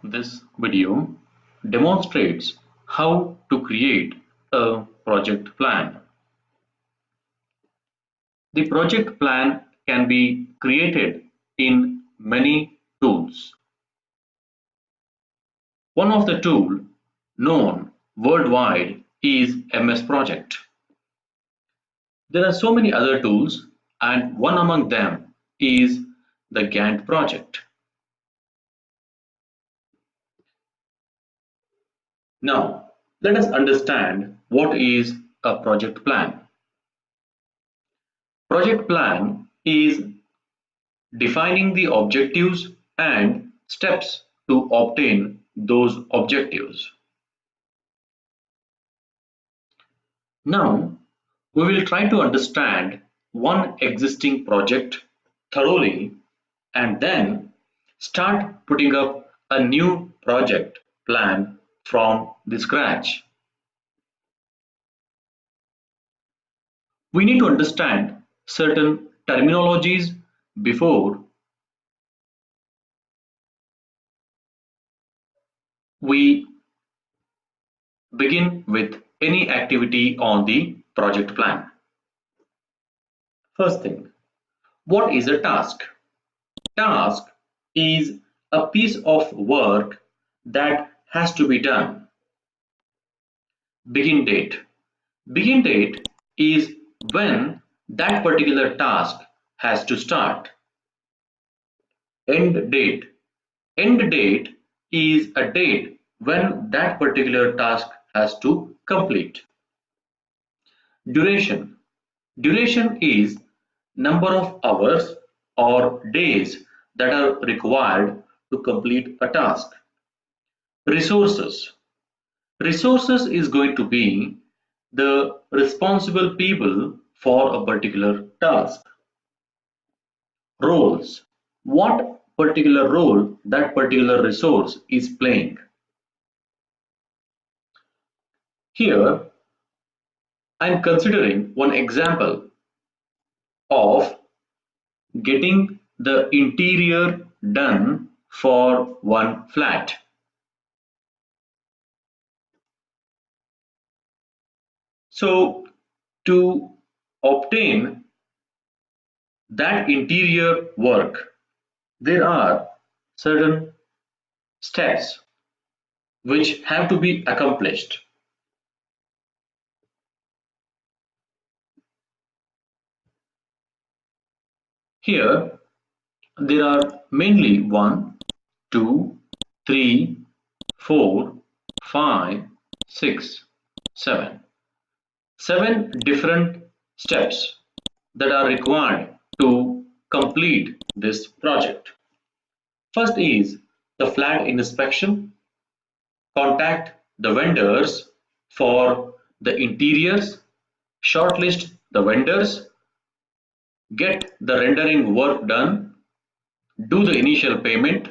This video demonstrates how to create a project plan. The project plan can be created in many tools. One of the tools known worldwide is MS Project. There are so many other tools, and one among them is the Gantt Project. Now, let us understand what is a project plan. Project plan is defining the objectives and steps to obtain those objectives. Now, we will try to understand one existing project thoroughly and then start putting up a new project plan from the scratch. We need to understand certain terminologies before we begin with any activity on the project plan. First thing, what is a task? Task is a piece of work that has to be done. Begin date. Begin date is when that particular task has to start. End date. End date is a date when that particular task has to complete. Duration. Duration is number of hours or days that are required to complete a task. Resources. Resources is going to be the responsible people for a particular task. Roles. What particular role that particular resource is playing. Here, I am considering one example of getting the interior done for one flat. So, to obtain that interior work, there are certain steps which have to be accomplished. Here, there are mainly 1, 2, 3, 4, 5, 6, 7. 7 different steps that are required to complete this project. First is the flat inspection, contact the vendors for the interiors, shortlist the vendors, get the rendering work done, do the initial payment,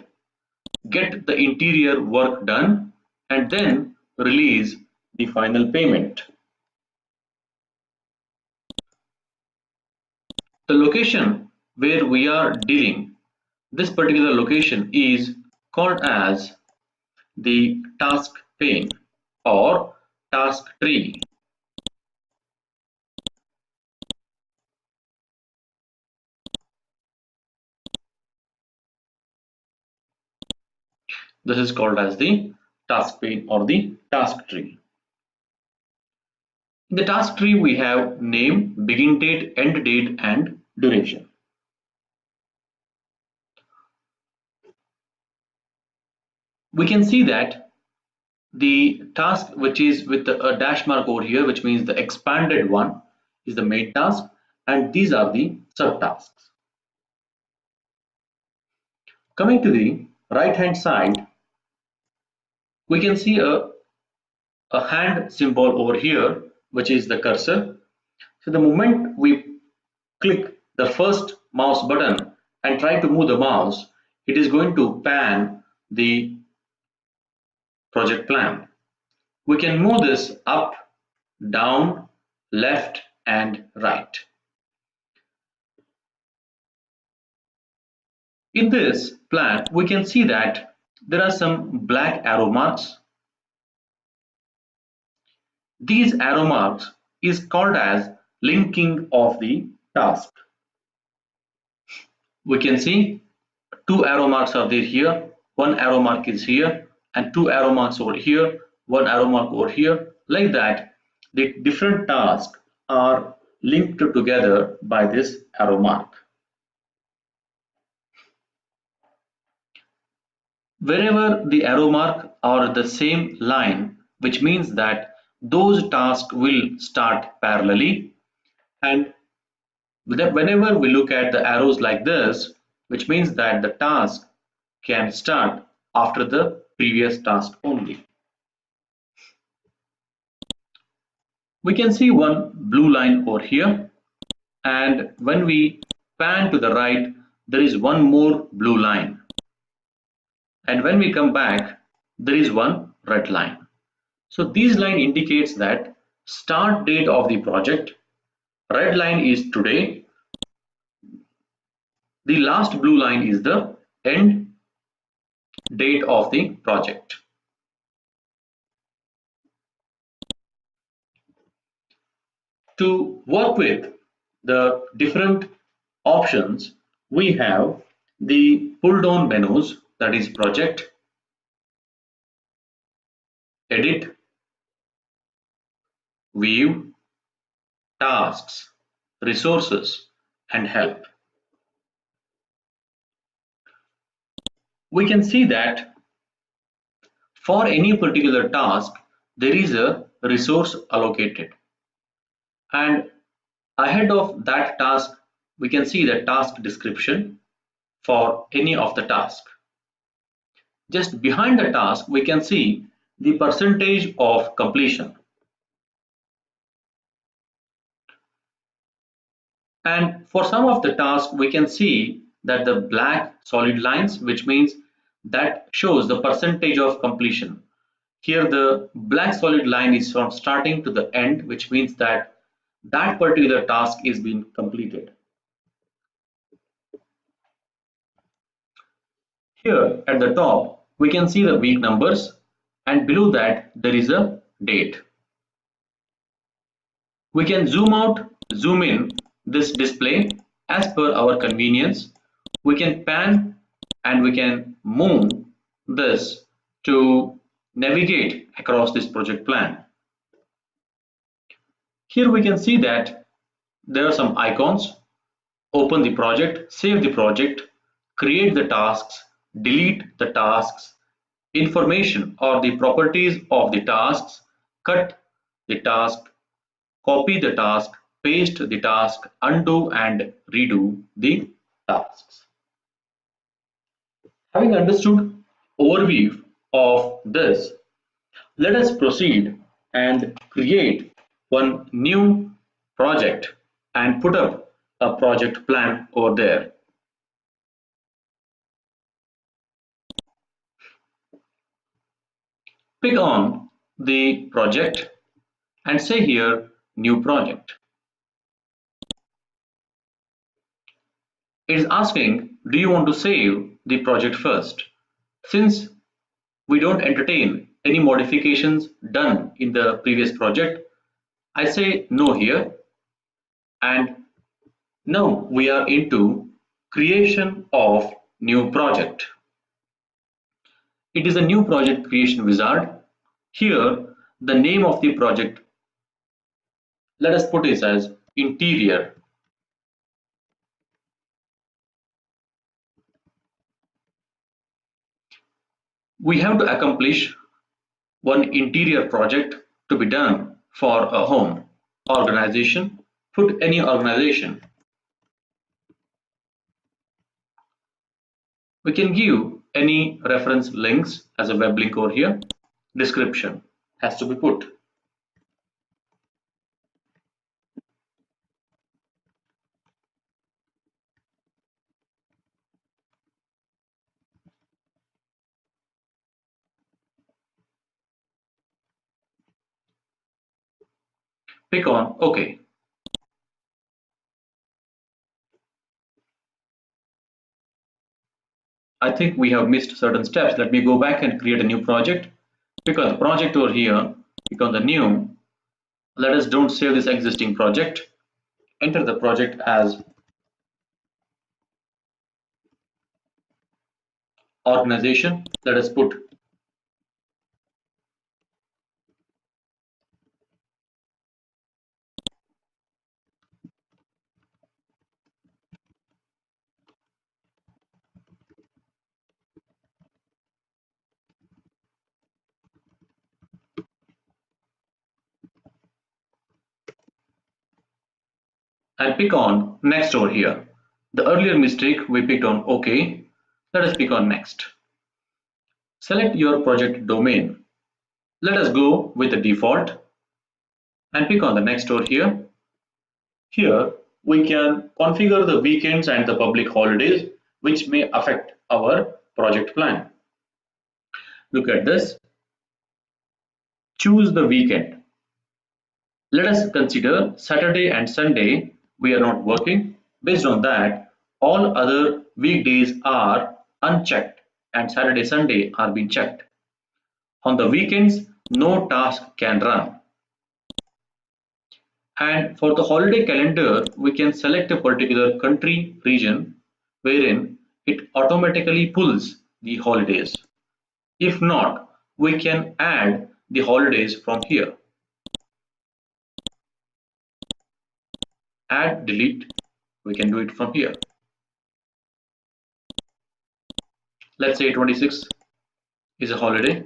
get the interior work done, and then release the final payment. The location where we are dealing, this particular location is called as the task pane or task tree. This is called as the task pane or the task tree. In the task tree, we have name, begin date, end date, and duration. We can see that the task which is with a dash mark over here, which means the expanded one, is the main task, and these are the subtasks. Coming to the right hand side, we can see a hand symbol over here, which is the cursor. So the moment we click the first mouse button and try to move the mouse, it is going to pan the project plan. We can move this up, down, left, and right. In this plan, we can see that there are some black arrow marks. These arrow marks is called as linking of the task. We can see two arrow marks are there here, one arrow mark is here, and two arrow marks over here, one arrow mark over here. Like that, the different tasks are linked together by this arrow mark. Wherever the arrow mark are the same line, which means that those tasks will start parallelly, and whenever we look at the arrows like this, which means that the task can start after the previous task only. We can see one blue line over here, and when we pan to the right, there is one more blue line, and when we come back, there is one red line. So this line indicates that start date of the project. Red line is today. The last blue line is the end date of the project. To work with the different options, we have the pull down menus, that is project, edit, view, tasks, resources, and help. We can see that for any particular task, there is a resource allocated. And ahead of that task, we can see the task description for any of the task. Just behind the task, we can see the percentage of completion. And for some of the tasks, we can see that the black solid lines, which means that shows the percentage of completion. Here, the black solid line is from starting to the end, which means that that particular task is being completed. Here at the top, we can see the week numbers, and below that, there is a date. We can zoom out, zoom in this display as per our convenience. We can pan and we can move this to navigate across this project plan. Here we can see that there are some icons: open the project, save the project, create the tasks, delete the tasks, information or the properties of the tasks, cut the task, copy the task, paste the task, undo and redo the tasks. Having understood overview of this, let us proceed and create one new project and put up a project plan over there. Pick on the project and say here new project. It is asking, do you want to save the project first? Since we don't entertain any modifications done in the previous project, I say no here. And now we are into creation of new project. It is a new project creation wizard. Here, the name of the project, let us put it as interior. We have to accomplish one interior project to be done for a home. Organization, put any organization. We can give any reference links as a web link over here. Description has to be put. Pick on OK. I think we have missed certain steps. Let me go back and create a new project. Click on the project over here, click on the new. Let us don't save this existing project. Enter the project as organization. Let us put and pick on next over here. The earlier mistake we picked on OK. Let us pick on next. Select your project domain. Let us go with the default and pick on the next over here. Here we can configure the weekends and the public holidays which may affect our project plan. Look at this. Choose the weekend. Let us consider Saturday and Sunday we are not working. Based on that, all other weekdays are unchecked and Saturday, Sunday are being checked. On the weekends, no task can run. And for the holiday calendar, we can select a particular country region wherein it automatically pulls the holidays. If not, we can add the holidays from here. Add, delete, we can do it from here. Let's say 26 is a holiday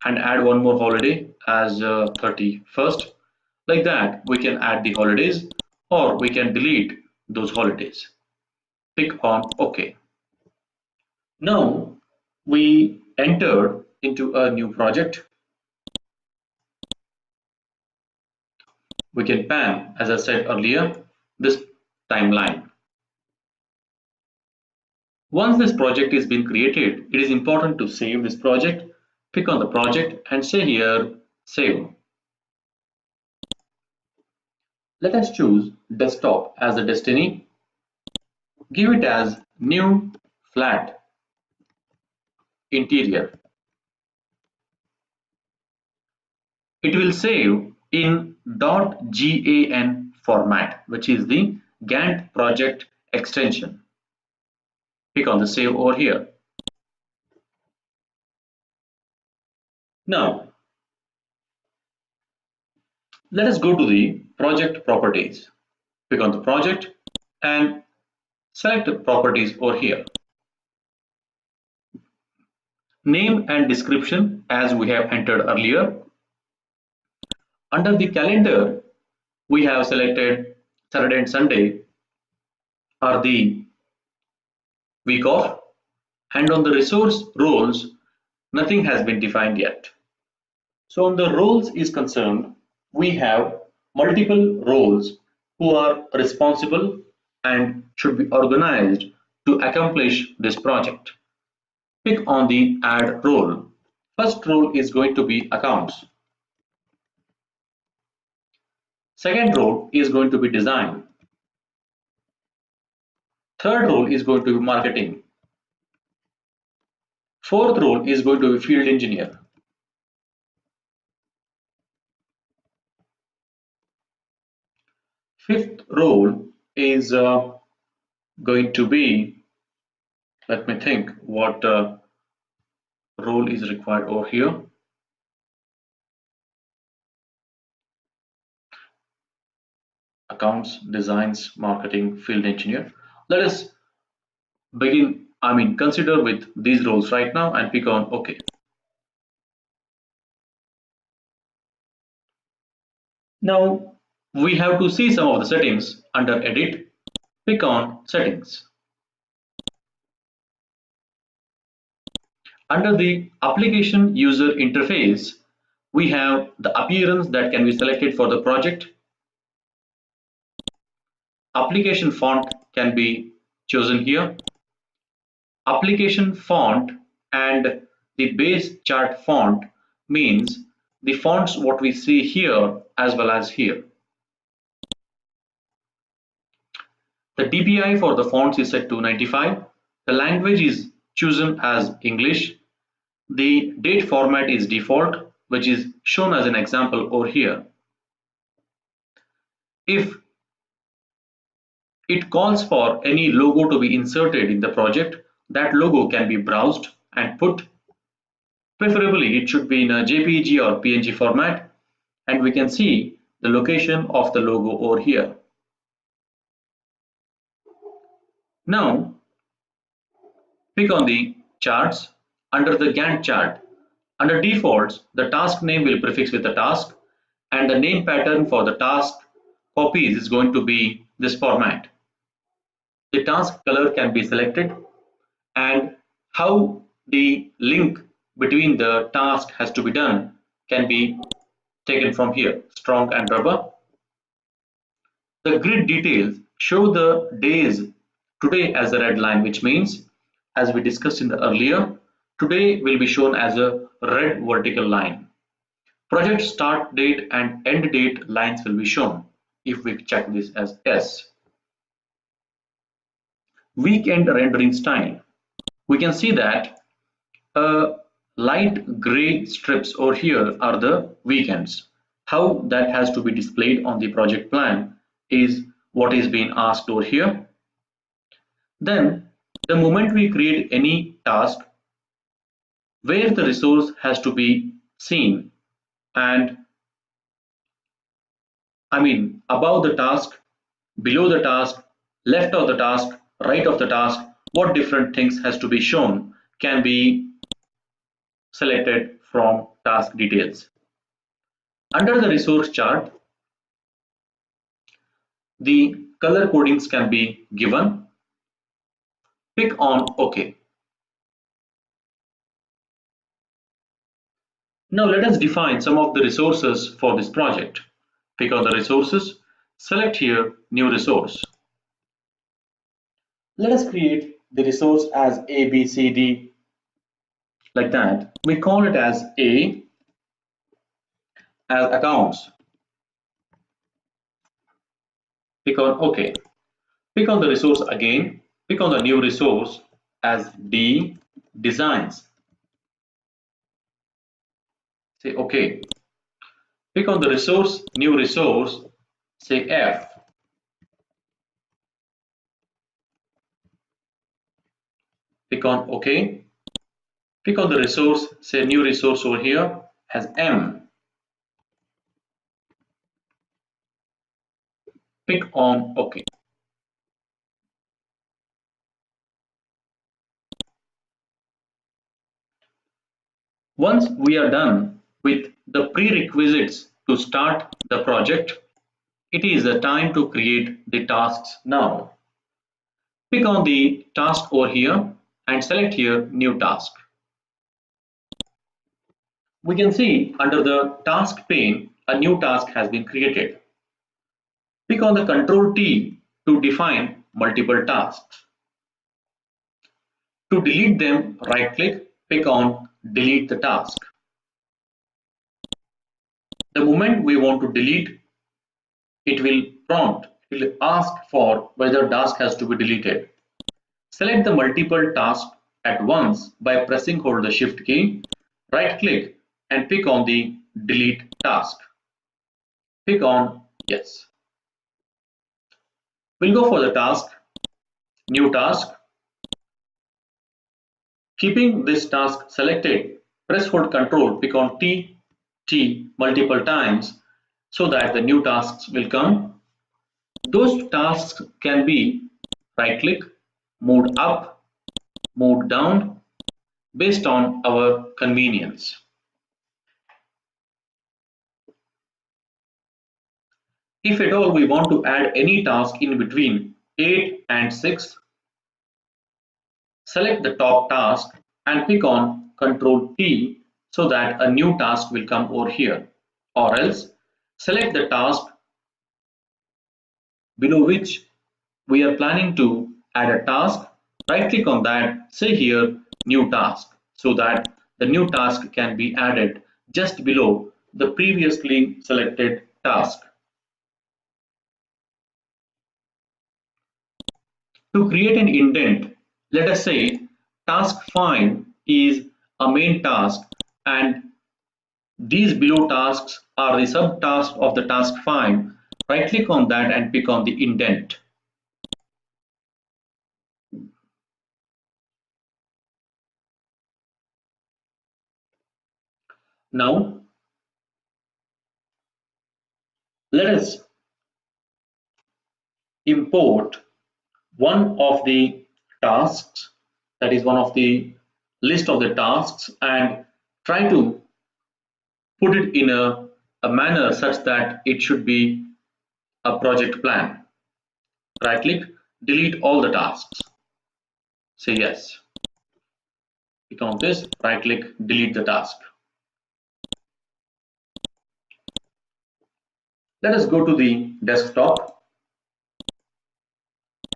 and add one more holiday as 31st. Like that, we can add the holidays or we can delete those holidays. Click on OK. Now we entered into a new project. We can pan, as I said earlier, this timeline. Once this project is being created, it is important to save this project. Click on the project and say here, save. Let us choose desktop as the destiny. Give it as new flat interior. It will save in .gan format, which is the Gantt Project extension. Click on the save over here. Now, let us go to the project properties. Click on the project and select the properties over here. Name and description as we have entered earlier. Under the calendar, we have selected Saturday and Sunday are the week off, and on the resource roles, nothing has been defined yet. So on the roles is concerned, we have multiple roles who are responsible and should be organized to accomplish this project. Click on the add role. First role is going to be accounts. Second role is going to be design. Third role is going to be marketing. Fourth role is going to be field engineer. Fifth role is going to be, let me think what role is required over here. Accounts, designs, marketing, field engineer. Let us consider with these roles right now and pick on OK. Now we have to see some of the settings. Under edit, click on settings. Under the application user interface, we have the appearance that can be selected for the project. Application font can be chosen here. Application font and the base chart font means the fonts what we see here as well as here. The DPI for the fonts is set to 95. The language is chosen as English. The date format is default, which is shown as an example over here. If it calls for any logo to be inserted in the project, that logo can be browsed and put. Preferably, it should be in a JPEG or PNG format, and we can see the location of the logo over here. Now, click on the charts under the Gantt chart. Under defaults, the task name will prefix with the task, and the name pattern for the task copies is going to be this format. The task color can be selected, and how the link between the task has to be done can be taken from here, strong and rubber. The grid details show the days today as a red line, which means, as we discussed in the earlier, today will be shown as a red vertical line. Project start date and end date lines will be shown if we check this as yes. Weekend rendering style. We can see that light gray strips over here are the weekends. How that has to be displayed on the project plan is what is being asked over here. Then the moment we create any task, where the resource has to be seen, and above the task, below the task, left of the task, right of the task, what different things has to be shown can be selected from task details. Under the resource chart, the color codings can be given. Click on OK. Now let us define some of the resources for this project. Click on the resources, select here new resource. Let us create the resource as A, B, C, D, like that. We call it as A as accounts. Click on OK. Click on the resource again. Click on the new resource as D, designs. Say OK. Click on the resource, new resource, say F. Click on OK. Click on the resource, say new resource over here as M. Click on OK. Once we are done with the prerequisites to start the project, it is the time to create the tasks now. Click on the task over here and select here new task. We can see under the task pane a new task has been created. Click on the Ctrl T to define multiple tasks. To delete them, right click on delete the task. The moment we want to delete, it will prompt, it will ask for whether task has to be deleted. Select the multiple tasks at once by pressing hold the shift key, right click and pick on the delete task. Click on yes. We'll go for the task, new task. Keeping this task selected, press hold Ctrl, pick on T multiple times so that the new tasks will come. Those tasks can be right click, moved up, moved down based on our convenience. If at all we want to add any task in between 8 and 6, select the top task and click on Ctrl T so that a new task will come over here, or else select the task below which we are planning to add a task, right click on that, say here new task, so that the new task can be added just below the previously selected task. To create an indent, let us say task find is a main task, and these below tasks are the subtasks of the task find. Right click on that and pick on the indent. Now let us import one of the tasks, that is one of the list of the tasks, and try to put it in a manner such that it should be a project plan. Right click, delete all the tasks. Say yes. Click on this, right click, delete the task. Let us go to the desktop.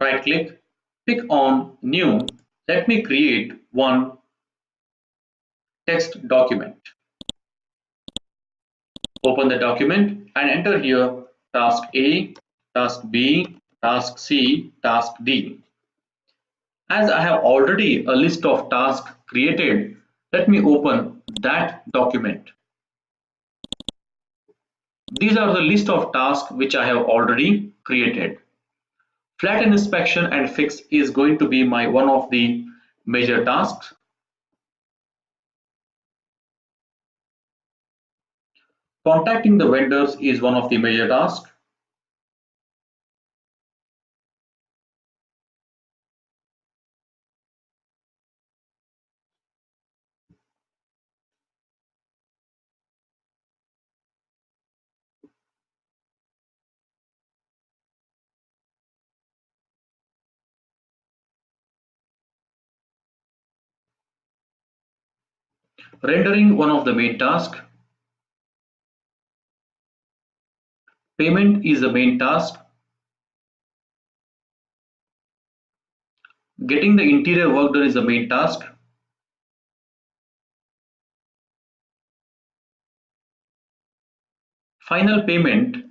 Right click, pick on new. Let me create one text document. Open the document and enter here task A, task B, task C, task D. As I have already a list of tasks created, let me open that document. These are the list of tasks which I have already created. Flatten inspection and fix is going to be my one of the major tasks. Contacting the vendors is one of the major tasks. Rendering, one of the main tasks. Payment is the main task. Getting the interior work done is the main task. Final payment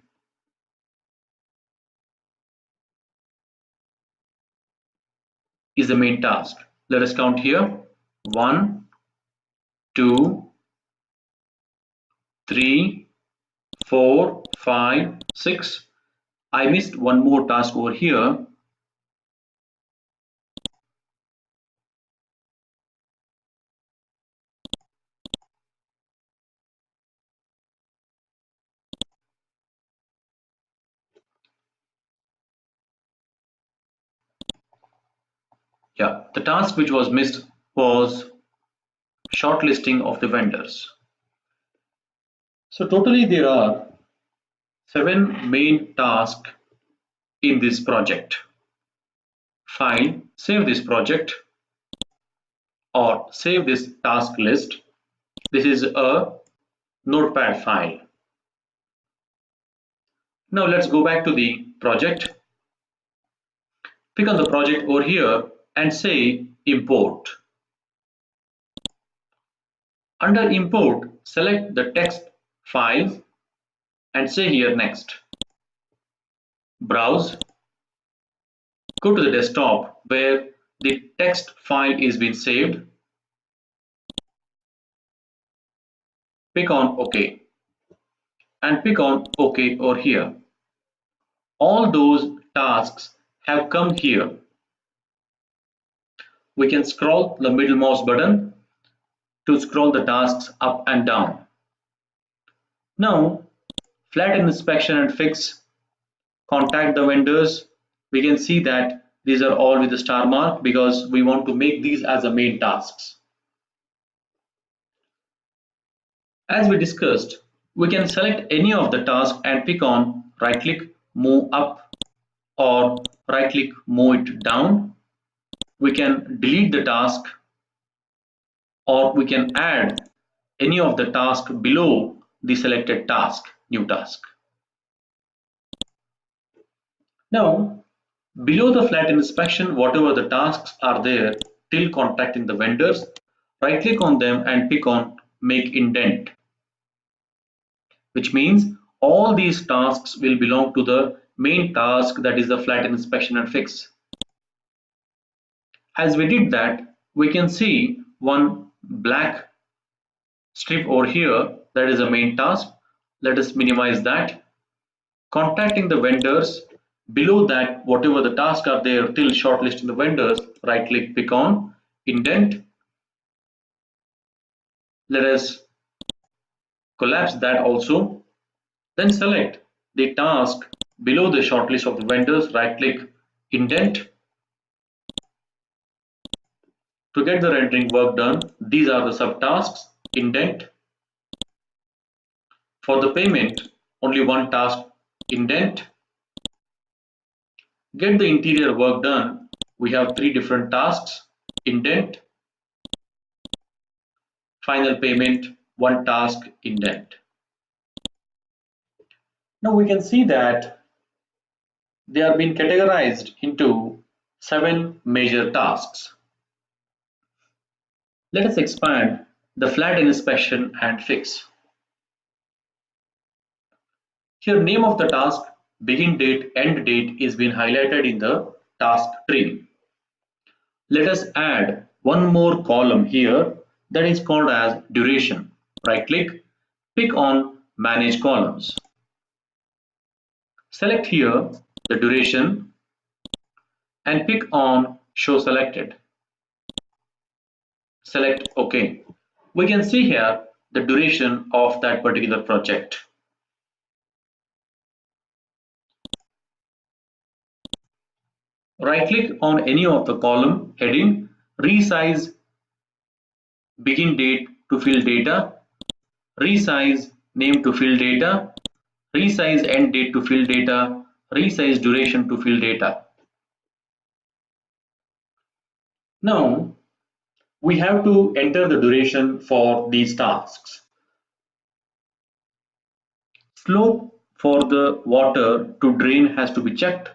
is the main task. Let us count here. 1, 2, 3, 4, 5, 6. I missed one more task over here. Yeah, the task which was missed was shortlisting of the vendors. So totally there are 7 main tasks in this project. File, save this project or save this task list. This is a notepad file. Now let's go back to the project. Pick on the project over here and say import. Under import, select the text files and say here next. Browse. Go to the desktop where the text file is being saved. Pick on OK and pick on OK over here. All those tasks have come here. We can scroll the middle mouse button to scroll the tasks up and down. Now, flatten inspection and fix, contact the vendors. We can see that these are all with the star mark because we want to make these as the main tasks. As we discussed, we can select any of the tasks and pick on right click, move up, or right click, move it down. We can delete the task or we can add any of the tasks below the selected task, new task. Now, below the flatten inspection, whatever the tasks are there till contacting the vendors, right click on them and pick on make indent, which means all these tasks will belong to the main task, that is the flatten inspection and fix. As we did that, we can see one black strip over here, that is the main task. Let us minimize that. Contacting the vendors, below that whatever the tasks are there till shortlisting the vendors, right click, pick on indent. Let us collapse that also. Then select the task below the shortlist of the vendors, right click, indent. To get the rendering work done, these are the subtasks, indent. For the payment, only one task, indent. Get the interior work done, we have three different tasks, indent. Final payment, one task, indent. Now we can see that they are being categorized into 7 major tasks. Let us expand the flat inspection and fix. Here name of the task, begin date, end date is being highlighted in the task tree. Let us add one more column here that is called as duration. Right click, pick on manage columns. Select here the duration and pick on show selected. Select OK. We can see here the duration of that particular project. Right click on any of the column heading, resize begin date to fill data, resize name to fill data, resize end date to fill data, resize duration to fill data. Now we have to enter the duration for these tasks. Slope for the water to drain has to be checked.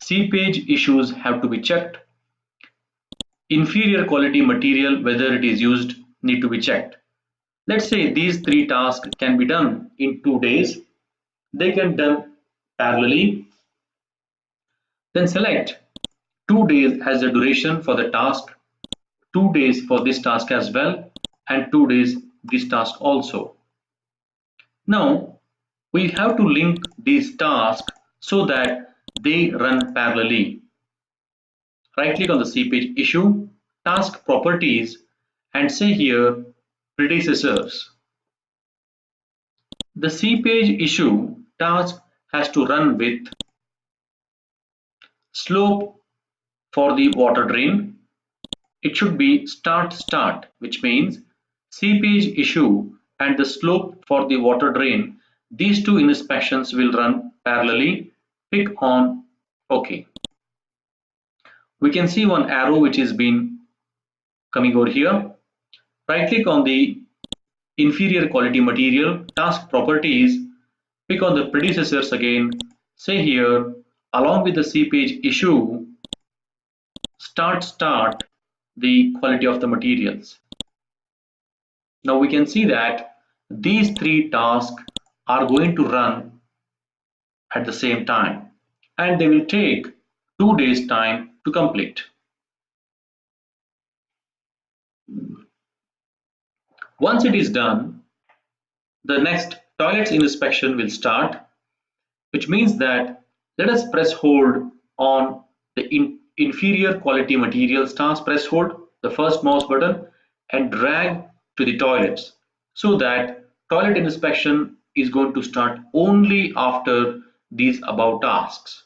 Seepage issues have to be checked. Inferior quality material, whether it is used, need to be checked. Let's say these three tasks can be done in 2 days. They can be done parallelly. Then select 2 days as the duration for the task, 2 days for this task as well, and 2 days this task also. Now we have to link these tasks so that they run parallelly. Right click on the seepage issue, task properties, and say here predecessors. The seepage issue task has to run with slope for the water drain. It should be start, which means seepage issue and the slope for the water drain. These two inspections will run parallelly. Pick on OK. We can see one arrow which is been coming over here. Right click on the inferior quality material, task properties, pick on the predecessors again, say here along with the seepage issue, start the quality of the materials. Now we can see that these three tasks are going to run at the same time and they will take 2 days time to complete. Once it is done, the next toilets inspection will start, which means that let us press hold on the inferior quality materials task, press hold the first mouse button and drag to the toilets so that toilet inspection is going to start only after these above tasks.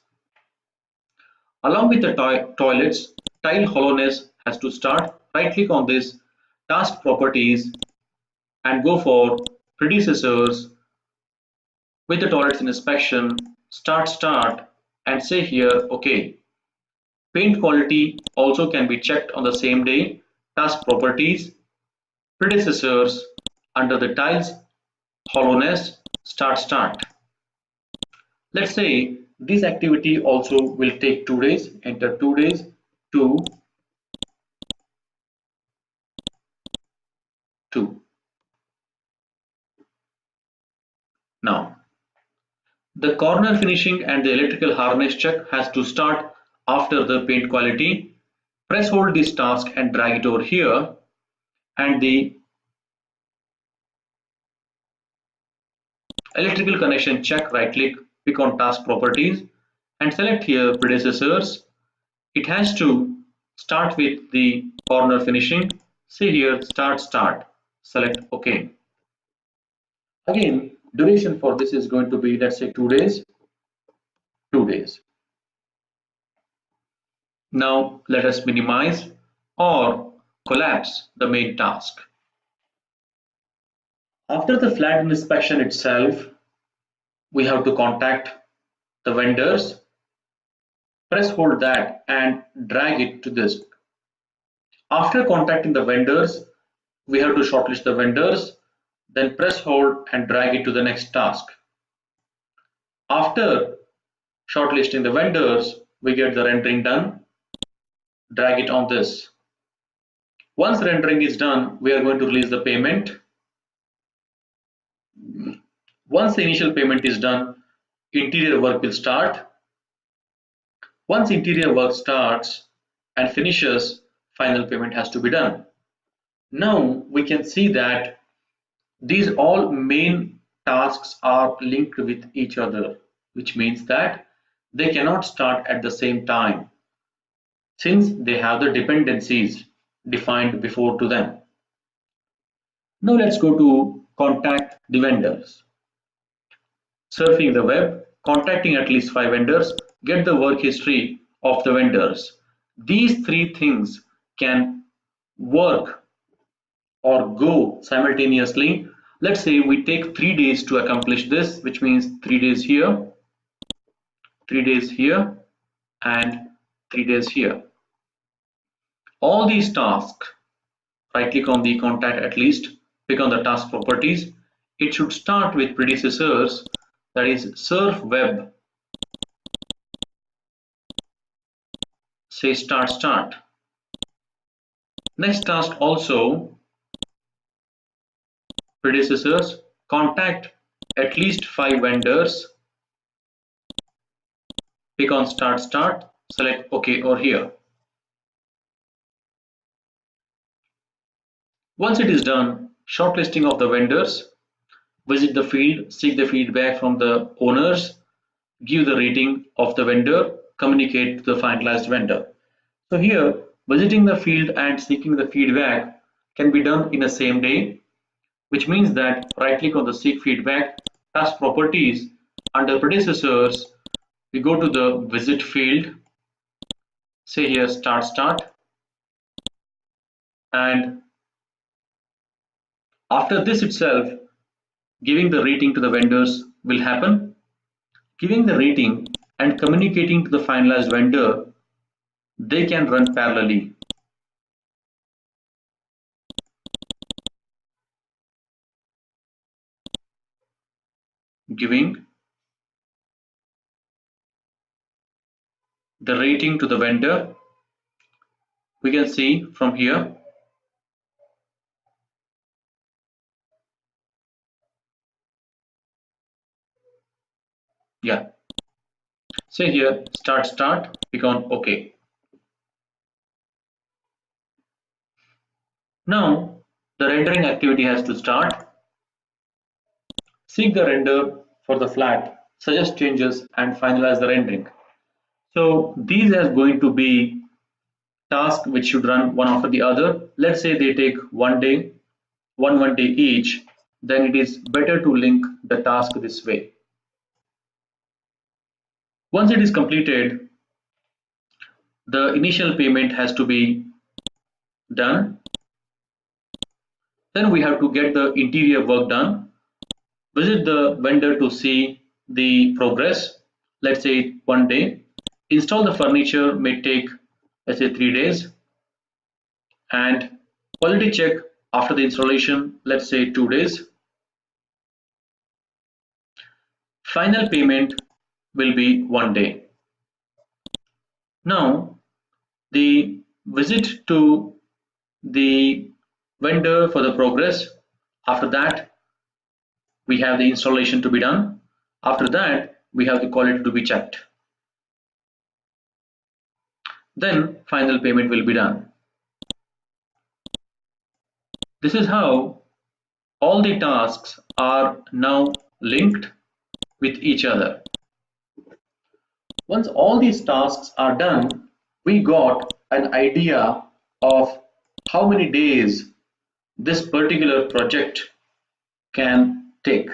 Along with the toilets, tile hollowness has to start. Right click on this task properties and go for predecessors with the toilets inspection, start and say here OK. Paint quality also can be checked on the same day. Task properties, predecessors, under the tiles hollowness, start. Let's say this activity also will take 2 days. Enter 2 days, 2. Now the corner finishing and the electrical harness check has to start after the paint quality. Press hold this task and drag it over here, and the electrical connection check, right click, pick on task properties and select here predecessors. It has to start with the corner finishing. See here, start, select OK. Again, duration for this is going to be, let's say 2 days, 2 days. Now let us minimize or collapse the main task. After the flat inspection itself, we have to contact the vendors. Press hold that and drag it to this. After contacting the vendors, we have to shortlist the vendors, then press hold and drag it to the next task. After shortlisting the vendors, we get the rendering done, drag it on this. Once rendering is done, we are going to release the payment. Once the initial payment is done, interior work will start. Once interior work starts and finishes, final payment has to be done. Now we can see that these all main tasks are linked with each other, which means that they cannot start at the same time since they have the dependencies defined before to them. Now let's go to contact the vendors. Surfing the web, contacting at least 5 vendors, get the work history of the vendors. These 3 things can work or go simultaneously. Let's say we take 3 days to accomplish this, which means 3 days here, 3 days here, and 3 days here. All these tasks, right click on the contact at least, pick on the task properties. It should start with predecessors, that is surf web, say start. Next task also predecessors, contact at least 5 vendors, pick on start, select OK or here. Once it is done, shortlisting of the vendors, visit the field, seek the feedback from the owners, give the rating of the vendor, communicate to the finalized vendor. So here, visiting the field and seeking the feedback can be done in the same day, which means that right click on the seek feedback, task properties, under predecessors, we go to the visit field, say here start, and after this itself, giving the rating to the vendors will happen. Giving the rating and communicating to the finalized vendor, they can run parallelly. Giving the rating to the vendor, we can see from here. Yeah. Say here start, click on OK. Now the rendering activity has to start. Seek the render for the flat, suggest changes and finalize the rendering. So these are going to be tasks which should run one after the other. Let's say they take 1 day, one day each, then it is better to link the task this way. Once it is completed, the initial payment has to be done. Then we have to get the interior work done. Visit the vendor to see the progress. Let's say 1 day. Install the furniture may take, let's say 3 days. And quality check after the installation, let's say 2 days. Final payment will be 1 day. Now the visit to the vendor for the progress. After that, we have the installation to be done. After that, we have the quality to be checked. then final payment will be done. This is how all the tasks are now linked with each other. Once all these tasks are done, we got an idea of how many days this particular project can take.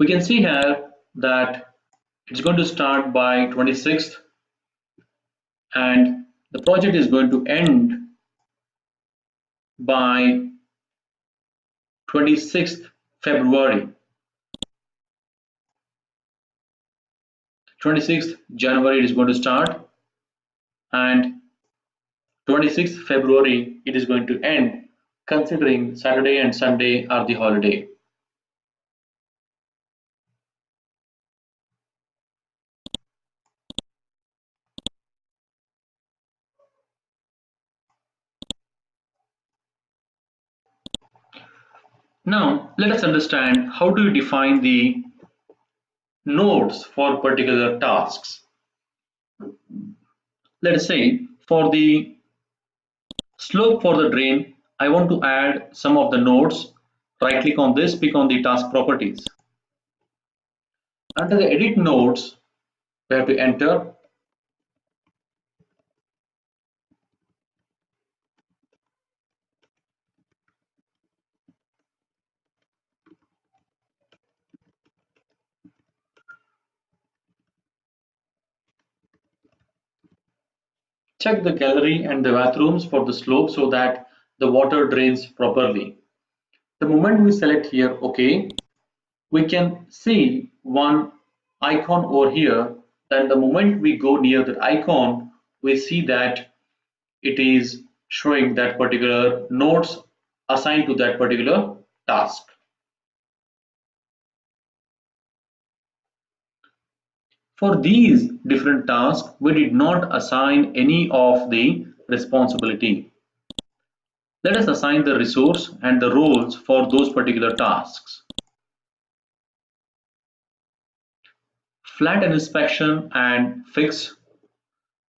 We can see here that it's going to start by 26th and the project is going to end by 26th February. 26th January it is going to start and 26th February it is going to end, considering Saturday and Sunday are the holiday. Now let us understand how do you define the nodes for particular tasks. Let us say for the slope for the drain, I want to add some of the nodes. Right click on this, pick on the task properties. Under the edit nodes, we have to enter check the gallery and the bathrooms for the slope so that the water drains properly. The moment we select here OK, we can see one icon over here. Then the moment we go near that icon, we see that it is showing that particular nodes assigned to that particular task. For these different tasks, we did not assign any of the responsibility. Let us assign the resource and the roles for those particular tasks. Flat inspection and fix.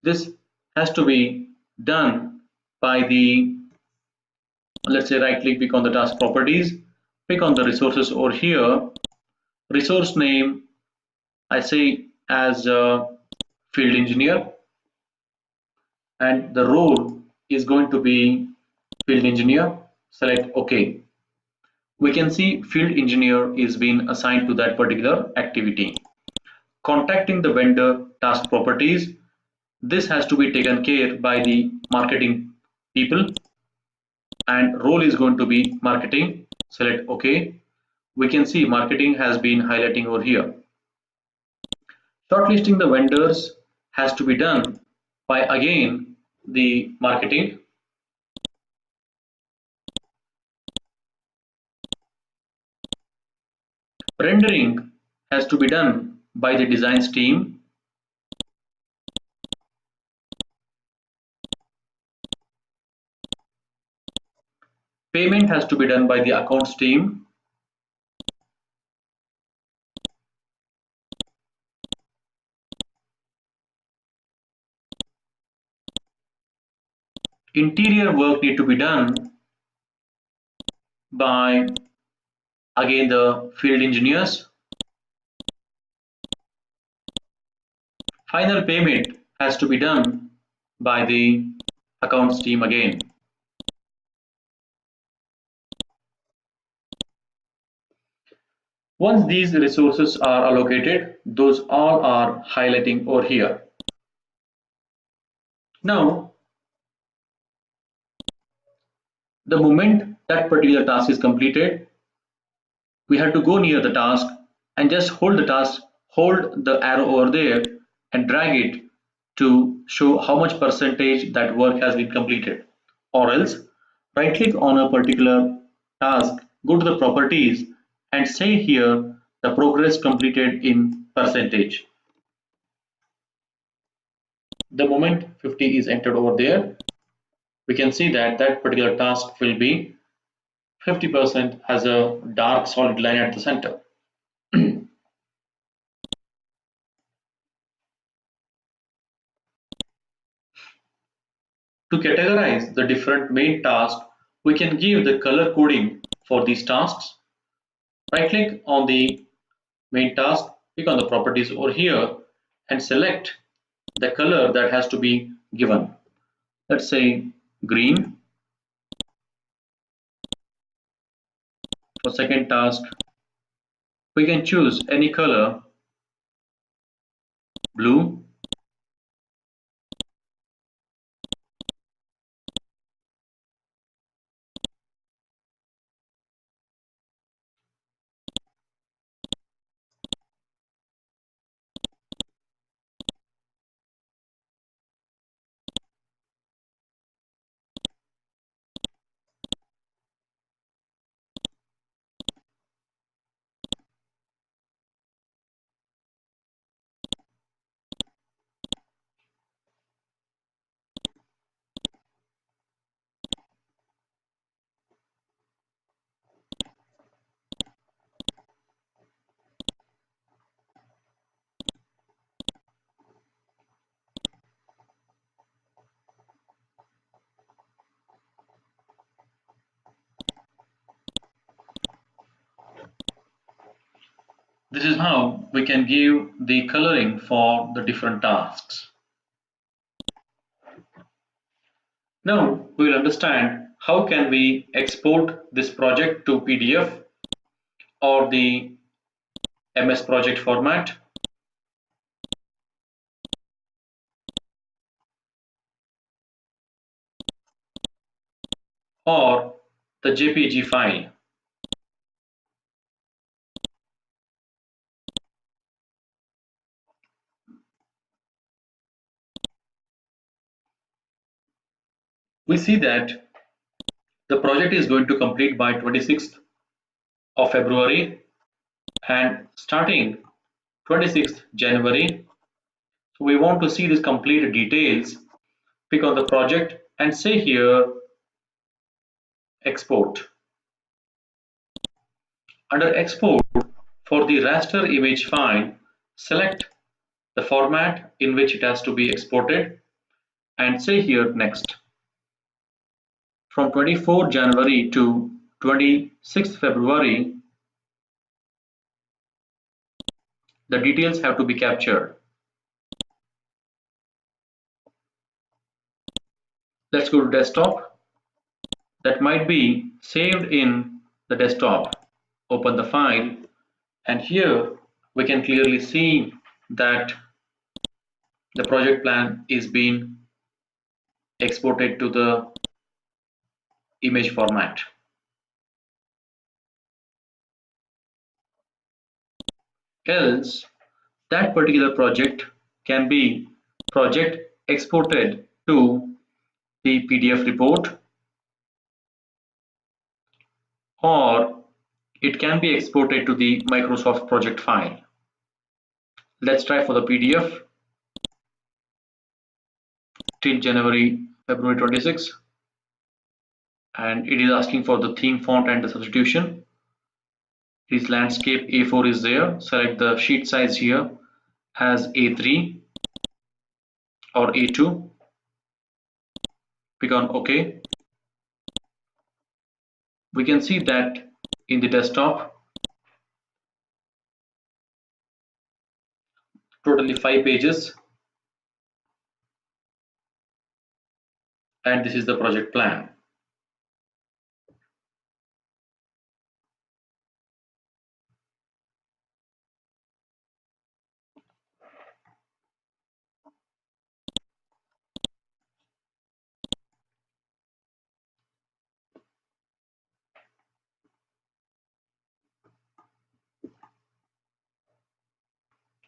This has to be done by the, let's say, right click, pick on the task properties, pick on the resources over here. Resource name, I say as field engineer, and the role is going to be field engineer. Select OK. We can see field engineer is being assigned to that particular activity. Contacting the vendor task properties. This has to be taken care by the marketing people and role is going to be marketing. Select OK. We can see marketing has been highlighting over here. Shortlisting the vendors has to be done by again the marketing. Rendering has to be done by the designs team. Payment has to be done by the accounts team. Interior work need to be done by again the field engineers. Final payment has to be done by the accounts team again. Once these resources are allocated, those all are highlighting over here. Now, the moment that particular task is completed, we have to go near the task and just hold the task, hold the arrow over there and drag it to show how much percentage that work has been completed. Or else, right click on a particular task, go to the properties and say here the progress completed in percentage. The moment 50 is entered over there, we can see that that particular task will be 50% has a dark solid line at the center. To categorize the different main tasks, we can give the color coding for these tasks. Right click on the main task, click on the properties over here and select the color that has to be given. Let's say green. For second task, we can choose any color, blue. This is how we can give the coloring for the different tasks. Now we will understand how can we export this project to PDF or the MS Project format. Or the JPEG file. We see that the project is going to complete by 26th of February and starting 26th January. So we want to see these complete details. Pick on the project and say here export. Under export, for the raster image file, select the format in which it has to be exported and say here next. From 24 January to 26 February, the details have to be captured. Let's go to desktop. That might be saved in the desktop. Open the file, and here we can clearly see that the project plan is being exported to the image format. Else, that particular project can be project exported to the PDF report, or it can be exported to the Microsoft project file. Let's try for the PDF till February 26, and it is asking for the theme font and the substitution. This landscape A4 is there. Select the sheet size here as A3 or A2. Click on OK. We can see that in the desktop, totally 5 pages, and this is the project plan.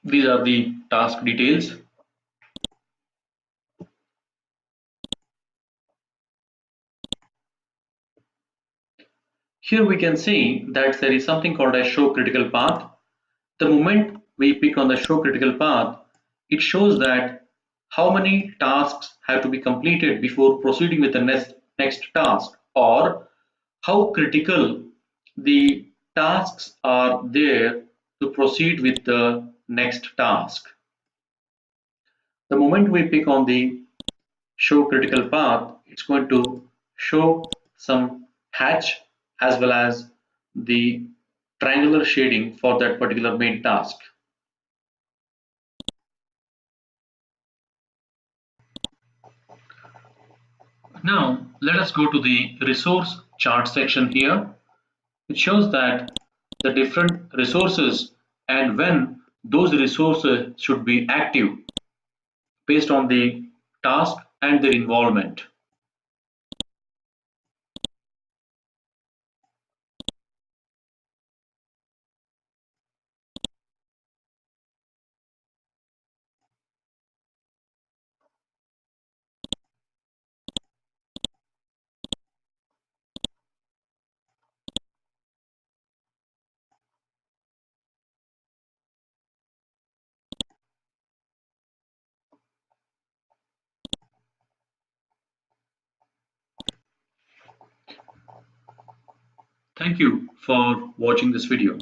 These are the task details. Here we can see that there is something called a show critical path. The moment we pick on the show critical path, it shows that how many tasks have to be completed before proceeding with the next task, or how critical the tasks are there to proceed with the next task. The moment we pick on the show critical path, it's going to show some hatch as well as the triangular shading for that particular main task. Now let us go to the resource chart section here. It shows that the different resources and when those resources should be active based on the task and their involvement. Thank you for watching this video.